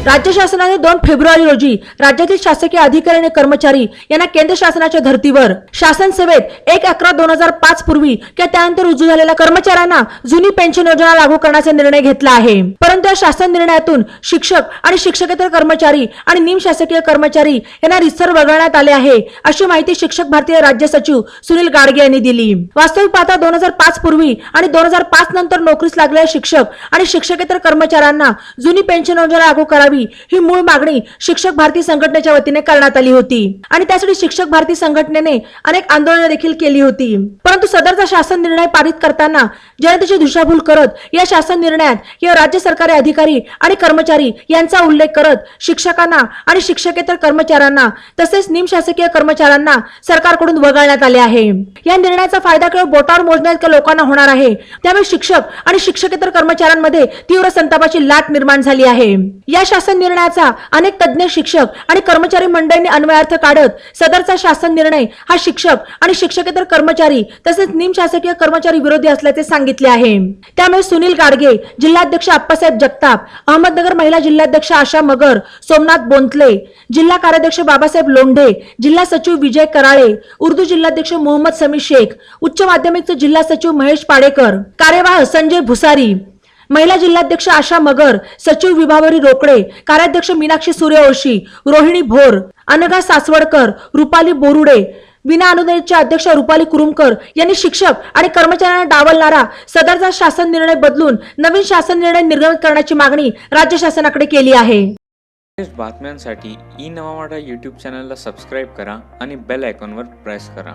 राज्य शासनाने 2 फेब्रुवारी रोजी राज्यातील शासकीय अधिकारी आणि कर्मचारी यांना केंद्र शासनाच्या धर्तीवर शासन सेवेत 1/11/2005 पूर्वी किंवा त्यानंतर रुजू झालेल्या कर्मचाऱ्यांना जुनी पेन्शन योजना लागू करण्याचा निर्णय घेतला आहे। परंतु या शासन निर्णयातून शिक्षक आणि शिक्षकेतर कर्मचारी आणि निमशासकीय कर्मचारी यांना रितसर वगळण्यात आले आहे, अशी माहिती शिक्षक भारतीय राज्य सचिव सुनील गाडगे यांनी दिली। वास्तविक पाहता 2005 पूर्वी आणि 2005 नंतर नोकरीस लागलेल्या शिक्षक आणि शिक्षकेतर कर्मचाऱ्यांना जुनी पेन्शन योजना लागू करावी ही मूळ मागणी शिक्षक भारती संघटनेच्या वतीने करण्यात आली होती आणि त्यासाठी शिक्षक भारती संघटनेने अनेक आंदोलने देखील केली होती। परंतु सदरचा शासन निर्णय पारित करताना जनतेची दिशाभूल करत या शासन निर्णयात या राज्य सरकारी अधिकारी आणि कर्मचारी यांचा उल्लेख करत शिक्षकांना आणि शिक्षकेतर कर्मचाऱ्यांना तसेच निमशासकीय कर्मचाऱ्यांना सरकारकडून वगळण्यात आले आहे। या निर्णयाचा फायदा केवळ बोटावर मोजण्याइतक्या लोकांना होणार आहे, त्यामुळे शिक्षक आणि शिक्षकेतर कर्मचाऱ्यांमध्ये तीव्र संतापाची लाट निर्माण झाली आहे। या शासन निर्णयाचा अनेक तज्ञ शिक्षक आणि कर्मचारी मंडळींनी अन्वयार्थ काढत सदरचा शासन निर्णय हा शिक्षक आणि शिक्षकेतर कर्मचारी तसेच निमशासकीय कर्मचारी विरोधी असल्याचे सांगितले आहे। त्यामुळे सुनील गाडगे, जिल्हाध्यक्ष आप्पासाहेब जगताप, अहमदनगर महिला जिल्हाध्यक्ष आशा मगर, सोमनाथ बोंतले, जिल्हा कार्याध्यक्ष बाबासाहेब लोंढे, जिल्हा सचिव विजय कराळे, उर्दू जिल्हाध्यक्ष मोहम्मद समी शेख, उच्च माध्यमिकचे जिल्हा सचिव महेश पाडेकर, कार्यवाह संजय भुसारी, महिला जिल्हाध्यक्ष आशा मगर, सचिव विभावरी रोकडे, कार्याध्यक्ष मीनाक्षी सूर्यवंशी, रोहिणी भोर, अनघा सासवडकर, रुपाली बोरुडे, विना अनुदानितच्या अध्यक्ष रुपाली कुरुमकर यांनी शिक्षक आणि कर्मचाऱ्यांना डावलणारा सदरचा शासन निर्णय बदलून नवीन शासन निर्णय निर्गमित करण्याची मागणी राज्य शासनाकडे केली आहे। बातम्यांसाठी ई नवा मराठा YouTube चॅनलला सबस्क्राइब करा आणि बेल आयकॉनवर प्रेस करा।